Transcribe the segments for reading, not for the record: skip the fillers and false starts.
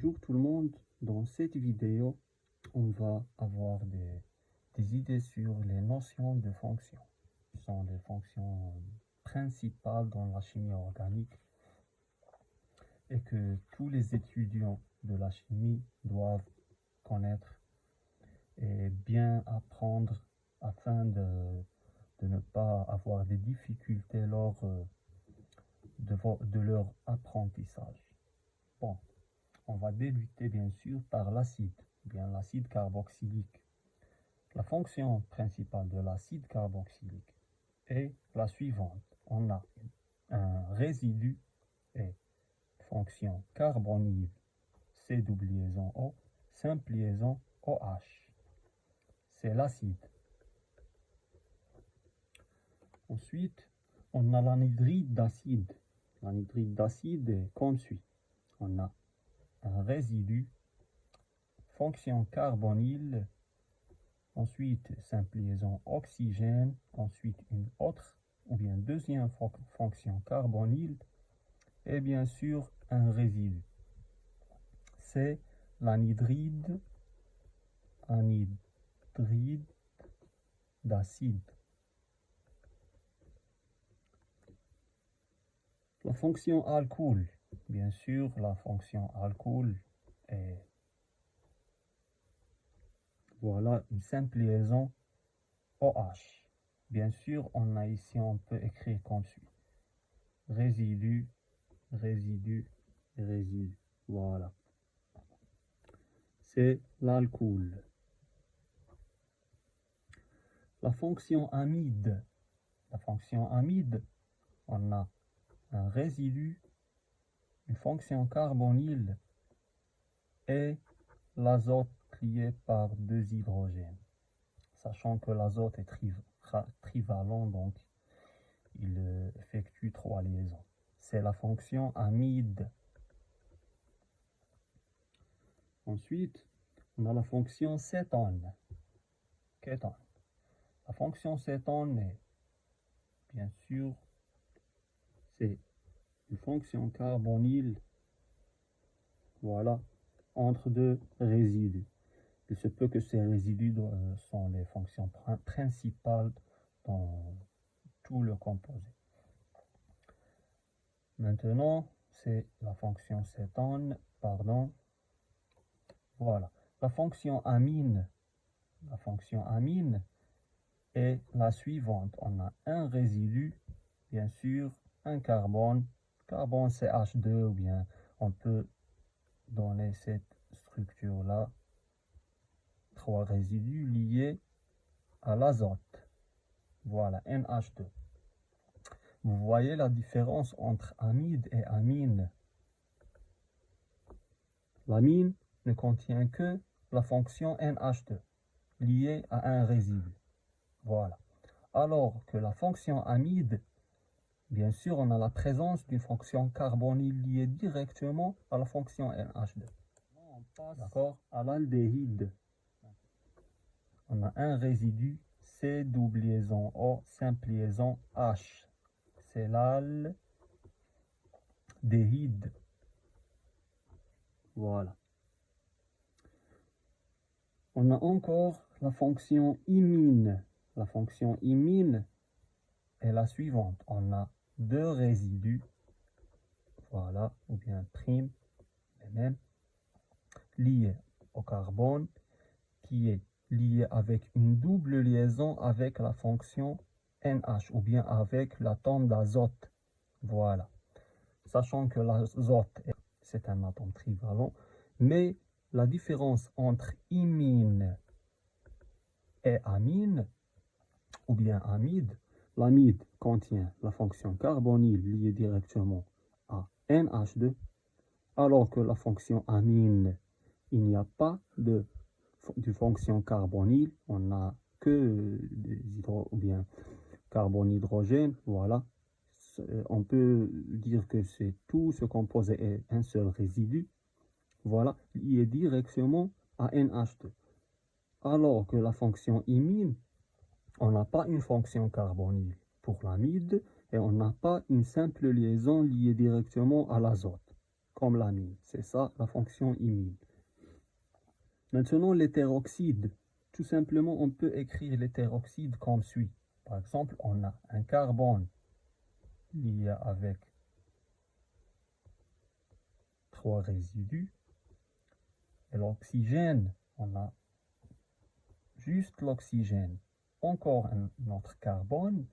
Bonjour tout le monde, dans cette vidéo, on va avoir des idées sur les notions de fonctions. Ce sont les fonctions principales dans la chimie organique et que tous les étudiants de la chimie doivent connaître et bien apprendre afin de ne pas avoir des difficultés lors de leur apprentissage. Bon. On va débuter bien sûr par l'acide, bien l'acide carboxylique. La fonction principale de l'acide carboxylique est la suivante. On a un résidu et fonction carbonyle C double liaison O, simple liaison OH. C'est l'acide. Ensuite, on a l'anhydride d'acide. L'anhydride d'acide est comme suit. On a un résidu, fonction carbonyle, ensuite simple liaison oxygène, ensuite une autre ou bien deuxième fonction carbonyle et bien sûr un résidu. C'est l'anhydride d'acide. La fonction alcool, bien sûr la fonction alcool est voilà une simple liaison OH. Bien sûr, on a ici, on peut écrire comme suit. Résidu, résidu, résidu. Voilà. C'est l'alcool. La fonction amide. La fonction amide, on a un résidu, une fonction carbonyle et l'azote lié par deux hydrogènes. Sachant que l'azote est trivalent, donc il effectue 3 liaisons. C'est la fonction amide. Ensuite, on a la fonction cétone. Kétone. La fonction cétone est, bien sûr, c'est une fonction carbonyle, voilà, entre deux résidus. Il se peut que ces résidus sont les fonctions principales dans tout le composé. Maintenant, c'est la fonction cétone, pardon. Voilà. La fonction amine est la suivante. On a un résidu, bien sûr, un carbone CH2, ou bien on peut donner cette structure-là, 3 résidus liés à l'azote. Voilà, NH2. Vous voyez la différence entre amide et amine. L'amine ne contient que la fonction NH2 liée à un résidu. Voilà. Alors que la fonction amide, bien sûr, on a la présence d'une fonction carbonyle liée directement à la fonction NH2. On passe d'accord à l'aldéhyde. On a un résidu C double liaison O, simple liaison H. C'est l'aldéhyde. Voilà. On a encore la fonction imine. La fonction imine est la suivante. On a deux résidus, voilà, ou bien prime, les mêmes, liés au carbone, qui est lié avec une double liaison avec la fonction NH, ou bien avec l'atome d'azote. Voilà. Sachant que l'azote, c'est un atome trivalent, mais la différence entre imine et amine, ou bien amide, l'amide contient la fonction carbonyle liée directement à NH2, alors que la fonction amine, il n'y a pas de fonction carbonyle, on n'a que des ou bien carbonhydrogène, voilà. On peut dire que c'est tout ce composé est un seul résidu, voilà, lié directement à NH2. Alors que la fonction imine, on n'a pas une fonction carbonyle pour l'amide et on n'a pas une simple liaison liée directement à l'azote. comme l'amine. C'est ça la fonction imine. Maintenant, l'hétéroxyde. Tout simplement, on peut écrire l'hétéroxyde comme suit. Par exemple, on a un carbone lié avec 3 résidus. Et l'oxygène, on a juste l'oxygène. Encore un autre carbone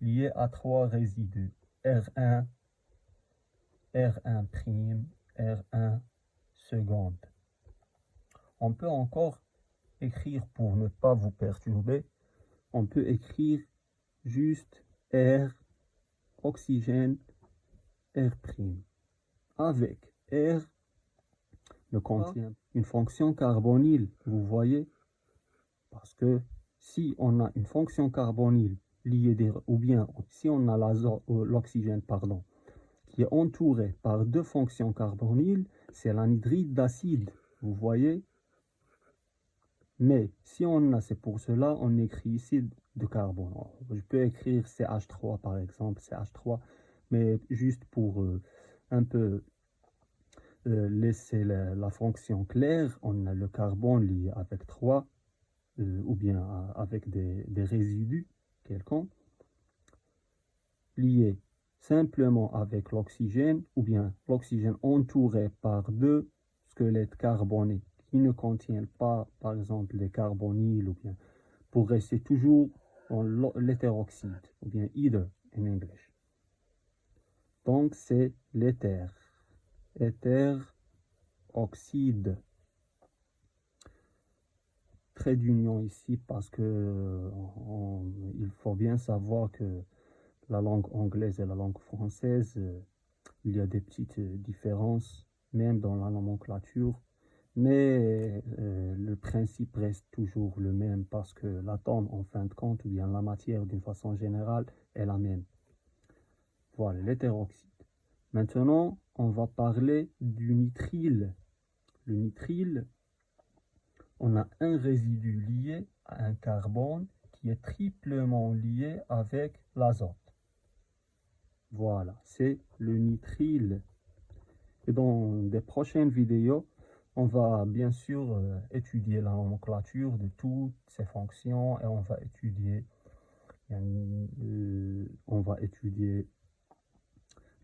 lié à 3 résidus. R1, R1', R1 seconde. On peut encore écrire, pour ne pas vous perturber, on peut écrire juste R, oxygène, R'. Avec R ne contient une fonction carbonyle, vous voyez, parce que si on a une fonction carbonyle liée, ou bien si on a l'oxygène, pardon, qui est entouré par 2 fonctions carbonyles, c'est l'anhydride d'acide, vous voyez. Mais si on a, c'est pour cela on écrit ici de carbone. Je peux écrire CH3 par exemple, CH3, mais juste pour un peu laisser la fonction claire, on a le carbone lié avec 3, ou bien avec des résidus quelconques, liés simplement avec l'oxygène, ou bien l'oxygène entouré par 2 squelettes carbonés qui ne contiennent pas, par exemple, les carbonyles, ou bien pour rester toujours dans l'hétéroxyde, ou bien either in English. Donc c'est l'éther, oxyde. Trait d'union ici parce que il faut bien savoir que la langue anglaise et la langue française, il y a des petites différences, même dans la nomenclature, mais le principe reste toujours le même parce que l'atome, en fin de compte, ou bien la matière d'une façon générale, est la même. Voilà, l'hétéroxyde. Maintenant, on va parler du nitrile. Le nitrile, on a un résidu lié à un carbone qui est triplement lié avec l'azote. Voilà, c'est le nitrile. Et dans des prochaines vidéos, on va bien sûr étudier la nomenclature de toutes ces fonctions et on va étudier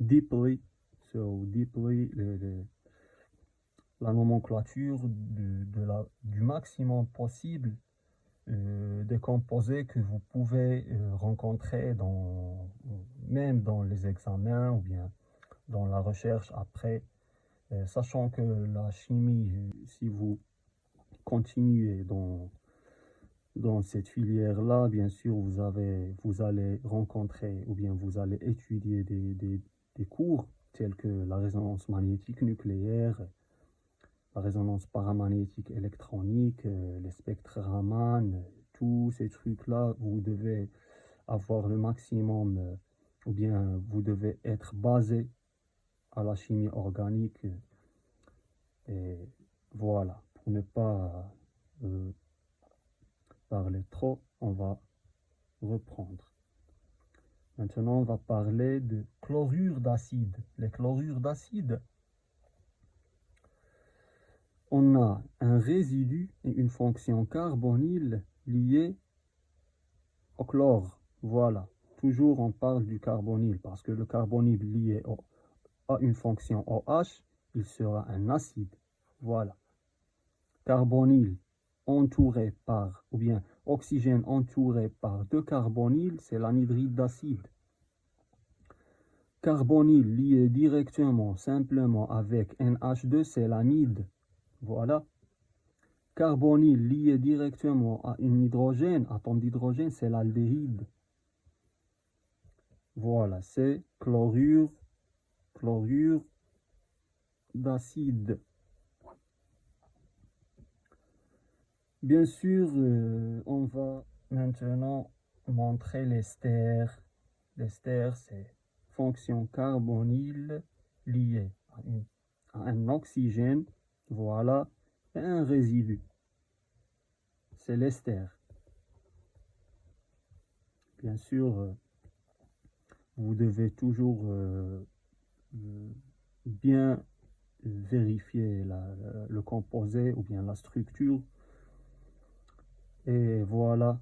deeply, la nomenclature du maximum possible des composés que vous pouvez rencontrer même dans les examens ou bien dans la recherche après, sachant que la chimie, si vous continuez dans cette filière-là, bien sûr, vous allez rencontrer ou bien vous allez étudier des cours tels que la résonance magnétique nucléaire, la résonance paramagnétique électronique, les spectres Raman, tous ces trucs-là, vous devez avoir le maximum, ou bien vous devez être basé à la chimie organique. Et voilà, pour ne pas parler trop, on va reprendre. Maintenant, on va parler de chlorure d'acide. Les chlorures d'acide, on a un résidu et une fonction carbonyle liée au chlore. Voilà, toujours on parle du carbonyle parce que le carbonyle lié à une fonction OH, il sera un acide. Voilà. Carbonyle entouré par, ou bien oxygène entouré par 2 carbonyles, c'est l'anhydride d'acide. Carbonyle lié directement, simplement avec NH2, c'est l'amide. Voilà. Carbonyle lié directement à un hydrogène, atome d'hydrogène, c'est l'aldéhyde. Voilà, c'est chlorure d'acide. Bien sûr, on va maintenant montrer l'ester. L'ester, c'est fonction carbonyle liée à un oxygène, voilà, et un résidu. C'est l'ester. Bien sûr, vous devez toujours bien vérifier le composé ou bien la structure. Et voilà.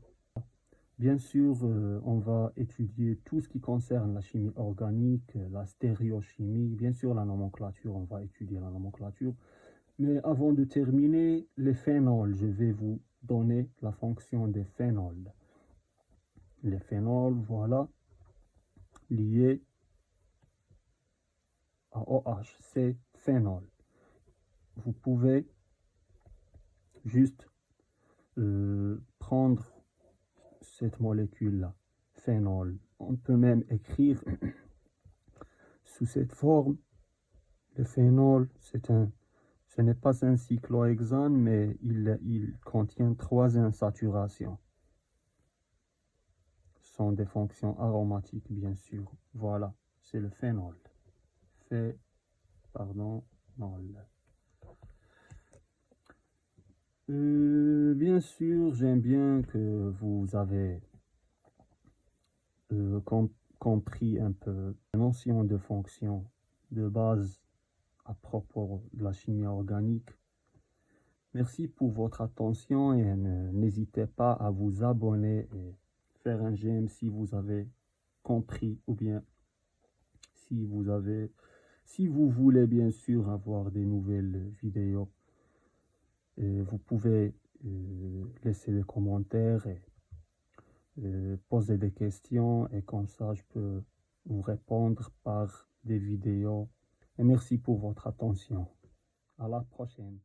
Bien sûr, on va étudier tout ce qui concerne la chimie organique, la stéréochimie, bien sûr la nomenclature, on va étudier la nomenclature. Mais avant de terminer, les phénols, je vais vous donner la fonction des phénols. Les phénols, voilà, liés à OH, c'est phénol. Vous pouvez juste prendre cette molécule-là, phénol. On peut même écrire sous cette forme. Le phénol, ce n'est pas un cyclohexane, mais il contient 3 insaturations. Ce sont des fonctions aromatiques, bien sûr. Voilà, c'est le phénol. Pardon, bien sûr, j'aime bien que vous avez compris un peu la notion de fonction de base à propos de la chimie organique. Merci pour votre attention et n'hésitez pas à vous abonner et faire un j'aime si vous avez compris ou bien si vous voulez bien sûr avoir des nouvelles vidéos. Vous pouvez laisser des commentaires et poser des questions et comme ça je peux vous répondre par des vidéos. Et merci pour votre attention. À la prochaine.